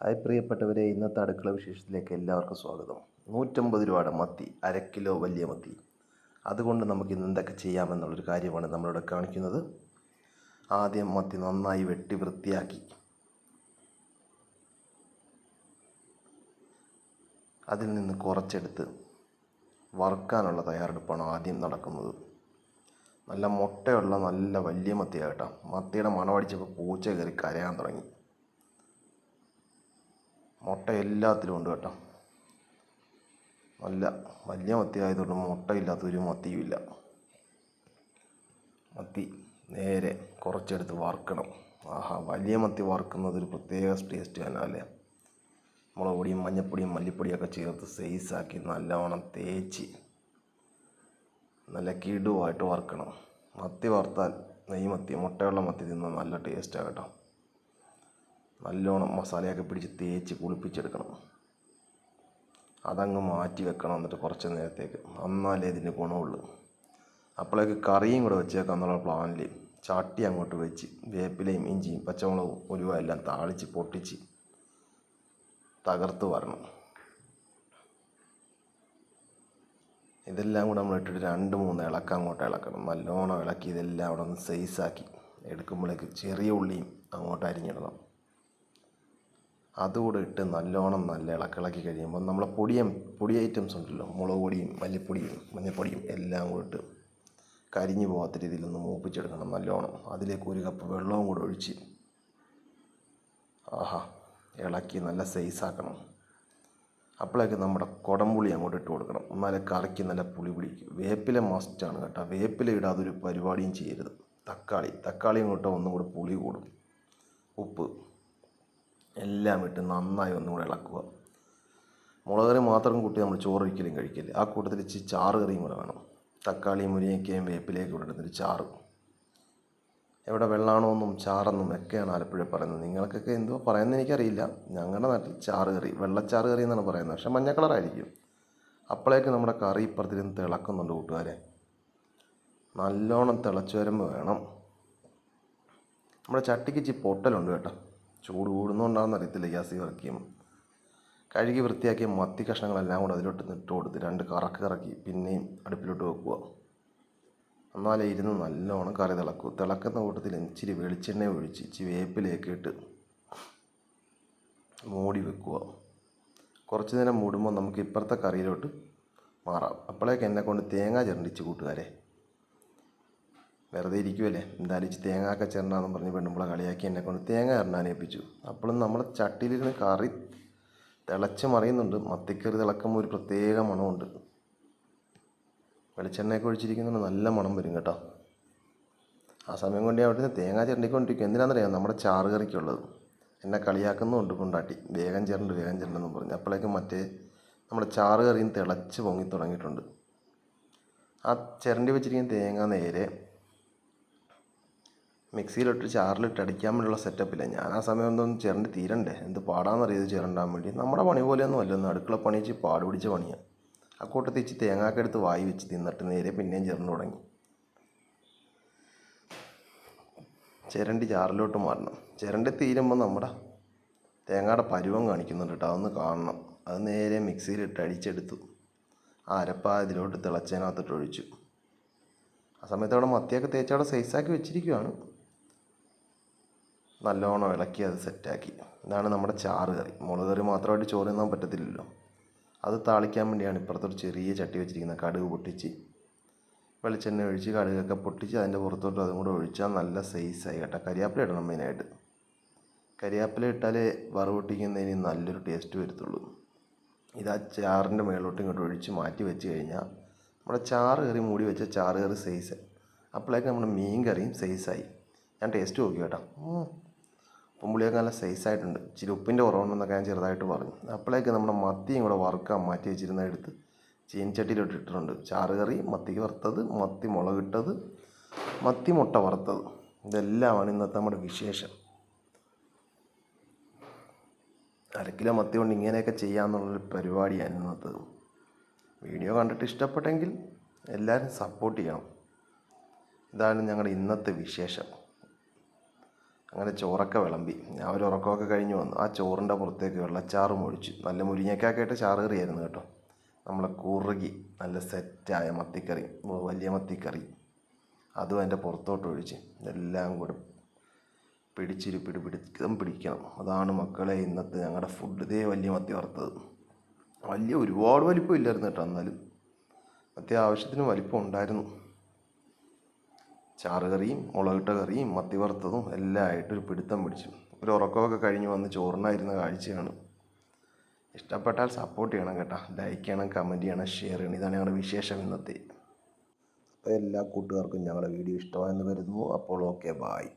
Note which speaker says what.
Speaker 1: Hi പ്രിയപ്പെട്ടവരെ, ഇന്നത്തെ അടുക്കള വിശേഷത്തിലേക്ക് എല്ലാവർക്കും സ്വാഗതം. 150 രൂപയുടെ മത്തി, 1/2 കിലോ വലിയ മത്തി. അതുകൊണ്ട് നമുക്ക് ഇന്ന് എന്തൊക്കെ ചെയ്യാമെന്നുള്ളൊരു കാര്യമാണ് നമ്മളിവിടെ കാണിക്കുന്നത്. ആദ്യം മത്തി നന്നായി വെട്ടി വൃത്തിയാക്കി അതിൽ നിന്ന് കുറച്ചെടുത്ത് വറുക്കാനുള്ള തയ്യാറെടുപ്പാണ് ആദ്യം നടക്കുന്നത്. നല്ല മുട്ടയുള്ള നല്ല വലിയ മത്തിയാകട്ടോ. മത്തിയുടെ മണമടിച്ചപ്പോൾ പൂച്ച കയറി കരയാൻ തുടങ്ങി. മുട്ട എല്ലാത്തിലും ഉണ്ട് കേട്ടോ. നല്ല വലിയ മത്തി ആയതുകൊണ്ട് മുട്ടയില്ലാത്തൊരു മത്തിയുമില്ല. മത്തി നേരെ കുറച്ചെടുത്ത് വറുക്കണം. വലിയ മത്തി വറുക്കുന്നത് ഒരു പ്രത്യേക ടേസ്റ്റ് തന്നെ അല്ലേ. മുളക് പൊടിയും മഞ്ഞപ്പൊടിയും മല്ലിപ്പൊടിയൊക്കെ ചേർത്ത് സൈസാക്കി നല്ലവണ്ണം തേച്ച് നല്ല കിടുവായിട്ട് വറുക്കണം. മത്തി വറുത്താൽ നെയ് മത്തി, മുട്ടയുള്ള മത്തി തിന്നാൽ നല്ല ടേസ്റ്റാണ് കേട്ടോ. നല്ലോണം മസാലയൊക്കെ പിടിച്ച് തേച്ച് കുളിപ്പിച്ചെടുക്കണം. അതങ്ങ് മാറ്റി വെക്കണം. എന്നിട്ട് കുറച്ച് നേരത്തേക്ക്, എന്നാലേ ഇതിന് ഗുണമുള്ളൂ. അപ്പോഴേക്ക് കറിയും കൂടെ വെച്ചേക്കാന്നുള്ള പ്ലാനിൽ ചട്ടി അങ്ങോട്ട് വെച്ച് വേപ്പിലയും ഇഞ്ചിയും പച്ചമുളകും ഉലുവ എല്ലാം താളിച്ച് പൊട്ടിച്ച് തകർത്ത് വരണം. ഇതെല്ലാം കൂടെ നമ്മൾ ഇട്ടിട്ട് 2-3 ഇളക്കം അങ്ങോട്ട് ഇളക്കണം. നല്ലോണം ഇളക്കി ഇതെല്ലാം അവിടെ ഒന്ന് സൈസാക്കി എടുക്കുമ്പോഴേക്ക് ചെറിയ ഉള്ളിയും അങ്ങോട്ട് അരിഞ്ഞിടണം. അതുകൂടെ ഇട്ട് നല്ലോണം നല്ല ഇളക്കി കഴിയുമ്പോൾ നമ്മളെ പൊടി ഐറ്റംസ് ഉണ്ടല്ലോ, മുളക് പൊടിയും മല്ലിപ്പൊടിയും മഞ്ഞൾപ്പൊടിയും എല്ലാം കൂടെ ഇട്ട് കരിഞ്ഞു പോകാത്ത രീതിയിലൊന്ന് മൂപ്പിച്ചെടുക്കണം നല്ലോണം. അതിലേക്ക് 1 കപ്പ് വെള്ളവും കൂടെ ഒഴിച്ച് ഇളക്കി നല്ല സൈസാക്കണം. അപ്പോഴേക്ക് നമ്മുടെ കുടംപുളി അങ്ങോട്ട് ഇട്ട് കൊടുക്കണം. എന്നാലേ കറിക്ക് നല്ല പുളി പിടിക്കും. വേപ്പില മസ്റ്റാണ് കേട്ടോ. വേപ്പില ഇടാതെ ഒരു പരിപാടിയും ചെയ്യരുത്. തക്കാളി ഇങ്ങോട്ട് ഒന്നും കൂടെ പുളി കൂടും. ഉപ്പ് എല്ലാം ഇട്ട് നന്നായി ഒന്നും കൂടെ ഇളക്കുക. മുളക് കറി മാത്രം കൂട്ടി നമ്മൾ ചോറൊരിക്കലും കഴിക്കില്ല. ആ കൂട്ടത്തിൽ ഇച്ചിരി ചാറ് കറിയും കൂടെ വേണം. തക്കാളിയും മുരിങ്ങയ്ക്കയും വേപ്പിലേക്ക് കൂടെ ഇടുന്നൊരു ചാറ്. എവിടെ വെള്ളാണമെന്നും ചാറെന്നും ഒക്കെയാണ് ആലപ്പുഴ പറയുന്നത്. നിങ്ങൾക്കൊക്കെ എന്തോ പറയുന്നത് എനിക്കറിയില്ല. ഞങ്ങളുടെ നാട്ടിൽ ചാറ് കറി, വെള്ളച്ചാറ് കറി എന്നാണ് പറയുന്നത്. പക്ഷെ മഞ്ഞ കളറായിരിക്കും. അപ്പോഴേക്ക് നമ്മുടെ കറി ഇപ്പുറത്തിരുന്ന് തിളക്കുന്നുണ്ട് കൂട്ടുകാരെ. നല്ലോണം തിളച്ച് വരുമ്പോൾ വേണം. നമ്മുടെ ചട്ടിക്ക് ഇച്ചിരി പൊട്ടലുണ്ട് കേട്ടോ. ചൂട് കൂടുന്നുണ്ടാകുന്ന അറിയത്തില്ല. ഗ്യാസ് കറക്കിയും കഴുകി വൃത്തിയാക്കിയ മത്തി കഷ്ണങ്ങളെല്ലാം കൂടെ അതിലോട്ട് ഇട്ട് കൊടുത്ത് 2 കറക്കി പിന്നെയും അടുപ്പിലോട്ട് വെക്കുക. എന്നാലേ ഇരുന്ന് നല്ലോണം കറി തിളക്കും. തിളക്കുന്ന കൂട്ടത്തിൽ ഇച്ചിരി വെളിച്ചെണ്ണ ഒഴിച്ച് ഇച്ചിരി വേപ്പിലേക്ക് ഇട്ട് മൂടി വെക്കുക. കുറച്ച് നേരം മൂടുമ്പോൾ നമുക്ക് ഇപ്പുറത്തെ കറിയിലോട്ട് മാറാം. അപ്പോഴേക്ക് എന്നെ കൊണ്ട് തേങ്ങ ചിരണ്ടിച്ച് കൂട്ടുകാരെ. വെറുതെ ഇരിക്കുമല്ലേ, എന്തായാലും ഇച്ചിരി തേങ്ങയൊക്കെ ചിരണ്ടാന്ന് പറഞ്ഞ് പെണ്ണുമ്പളെ കളിയാക്കി എന്നെ കൊണ്ട് തേങ്ങ ചിരണ്ടാൻ ഏൽപ്പിച്ചു. അപ്പോഴും നമ്മൾ ചട്ടിയിലിരുന്ന് കറി തിളച്ച് മറിയുന്നുണ്ട്. മത്തിക്കറി തിളക്കുമ്പോൾ ഒരു പ്രത്യേക മണമുണ്ട്. വെളിച്ചെണ്ണയൊക്കെ ഒഴിച്ചിരിക്കുന്നുണ്ട്, നല്ല മണം വരും കേട്ടോ. ആ സമയം കൊണ്ട് അവിടുന്ന് തേങ്ങ ചിരണ്ടിക്കൊണ്ടിരിക്കും. എന്തിനാണെന്നറിയാം, നമ്മുടെ ചാറ് കറിക്കുള്ളത്. എന്നെ കളിയാക്കുന്നുണ്ട് കൊണ്ടാട്ടി, വേഗം ചിരണ്ടെന്ന് പറഞ്ഞു. അപ്പോഴേക്കും നമ്മുടെ ചാറ് കറിയും തിളച്ച് പൊങ്ങി തുടങ്ങിയിട്ടുണ്ട്. ആ ചിരണ്ടി വെച്ചിരിക്കുന്ന തേങ്ങ നേരെ മിക്സിയിലിട്ട് ചാറിലിട്ട് അടിക്കാൻ വേണ്ടിയുള്ള സെറ്റപ്പില്ല. ഞാൻ ആ സമയം ഒന്നും ചിരണ്ടി തീരണ്ടേ, എന്ത് പാടാന്നറിയത് ചിരണ്ടാൻ വേണ്ടി. നമ്മുടെ പണി പോലെയൊന്നും അല്ലൊന്നും, അടുക്കള പണി വെച്ച് പാട് പിടിച്ച പണിയാണ്. ആ കൂട്ടത്തിൽ ഇച്ചിരി തേങ്ങാക്ക എടുത്ത് വായി വെച്ച് തിന്നിട്ട് നേരെ പിന്നെയും ചിരണ്ട് തുടങ്ങി. ചിരണ്ടി ചാറിലോട്ട് മാറണം. ചിരണ്ടി തീരുമ്പോൾ നമ്മുടെ തേങ്ങയുടെ പരുവം കാണിക്കുന്നുണ്ട് കേട്ടോ, അതൊന്ന് കാണണം. അത് നേരെ മിക്സിയിലിട്ട് അടിച്ചെടുത്തു. ആ അരപ്പ ഇതിലോട്ട് തിളച്ചതിനകത്തിട്ട് ഒഴിച്ചു. ആ സമയത്ത് അവിടെ മത്തിയൊക്കെ തേച്ചവിടെ സൈസാക്കി വെച്ചിരിക്കുകയാണ്. നല്ലോണം ഇളക്കി അത് സെറ്റാക്കി. ഇതാണ് നമ്മുടെ ചാറ് കറി. മുളക് കറി മാത്രമായിട്ട് ചോറ് തിന്നാൻ പറ്റത്തില്ലല്ലോ. അത് താളിക്കാൻ വേണ്ടിയാണ് ഇപ്പുറത്തൊരു ചെറിയ ചട്ടി വെച്ചിരിക്കുന്നത്. കടുക് പൊട്ടിച്ച് വെളിച്ചെണ്ണ ഒഴിച്ച് കടുകൊക്കെ പൊട്ടിച്ച് അതിൻ്റെ പുറത്തോട്ട് അതും കൂടെ ഒഴിച്ചാൽ നല്ല സൈസായി കേട്ടോ. കരിയാപ്പില ഇടണം മെയിനായിട്ട്. കരിയാപ്പില ഇട്ടാലേ വറവൊട്ടിക്കുന്നതിന് നല്ലൊരു ടേസ്റ്റ് വരത്തുള്ളൂ. ഇതാ ചാറിൻ്റെ മേളോട്ട് ഇങ്ങോട്ട് ഒഴിച്ച് മാറ്റി വെച്ച് കഴിഞ്ഞാൽ നമ്മുടെ ചാറ് കറി, മൂടി വെച്ച ചാറ് കറി സൈസ്. അപ്പോഴേക്ക് നമ്മുടെ മീൻ കറിയും സൈസായി. ഞാൻ ടേസ്റ്റ് നോക്കി കേട്ടോ. ഉപ്പുംപുളിയൊക്കെ നല്ല സൈസായിട്ടുണ്ട്. ഇച്ചിരി ഉപ്പിൻ്റെ കുറവുണ്ടെന്നൊക്കെ ഞാൻ ചെറുതായിട്ട് പറഞ്ഞു. അപ്പോഴേക്ക് നമ്മുടെ മത്തിയും കൂടെ വറുക്കാൻ മാറ്റി വെച്ചിരുന്ന എടുത്ത് ചീനിച്ചട്ടിയിലോട്ട് ഇട്ടിട്ടുണ്ട്. ചാറ് കറി, മത്തിക്ക് വറുത്തത്, മത്തി മുളകിട്ടത്, മത്തി മുട്ട വറുത്തത്, ഇതെല്ലാമാണ് ഇന്നത്തെ നമ്മുടെ വിശേഷം. 1/2 കിലോ മത്തി കൊണ്ട് ഇങ്ങനെയൊക്കെ ചെയ്യാമെന്നുള്ളൊരു പരിപാടിയാണ് ഇന്നത്തത്. വീഡിയോ കണ്ടിട്ട് ഇഷ്ടപ്പെട്ടെങ്കിൽ എല്ലാവരും സപ്പോർട്ട് ചെയ്യണം. ഇതാണ് ഞങ്ങളുടെ ഇന്നത്തെ വിശേഷം. അങ്ങനെ ചോറൊക്കെ വിളമ്പി ഞാൻ ഒരു ഉറക്കമൊക്കെ കഴിഞ്ഞ് വന്നു. ആ ചോറിൻ്റെ പുറത്തേക്ക് വെള്ളച്ചാറും ഒഴിച്ചു. നല്ല മുരിങ്ങയ്ക്കൊക്കെ ആയിട്ട് ചാറ് കറിയായിരുന്നു കേട്ടോ. നമ്മളെ കുറുകി നല്ല സെറ്റായ മത്തിക്കറി, വലിയ മത്തിക്കറി, അതും അതിൻ്റെ പുറത്തോട്ട് ഒഴിച്ച് എല്ലാം കൂടെ പിടിക്കണം. അതാണ് മക്കളെ ഇന്നത്തെ ഞങ്ങളുടെ ഫുഡ്. ഇതേ വലിയ മത്തി വറുത്തത്. ഒരുപാട് വലിപ്പം ഇല്ലായിരുന്നു കേട്ടോ, എന്നാലും അത്യാവശ്യത്തിന് വലിപ്പം ഉണ്ടായിരുന്നു. ചാറ് കറിയും മുളകിട്ട കറിയും മത്തി വറുത്തതും എല്ലാം ആയിട്ടൊരു പിടുത്തം പിടിച്ചു. ഒരു ഉറക്കമൊക്കെ കഴിഞ്ഞ് വന്ന് ചോറിനായിരുന്ന കാഴ്ചയാണ്. ഇഷ്ടപ്പെട്ടാൽ സപ്പോർട്ട് ചെയ്യണം കേട്ടോ. ലൈക്ക് ചെയ്യണം, കമൻറ്റ് ചെയ്യണം, ഷെയർ ചെയ്യണം. ഇതാണ് ഞങ്ങളുടെ വിശേഷം ഇന്നത്തെ. അപ്പോൾ എല്ലാ കൂട്ടുകാർക്കും ഞങ്ങളുടെ വീഡിയോ ഇഷ്ടമായെന്ന് കരുതുന്നു. അപ്പോൾ ഓക്കെ, ബായ്.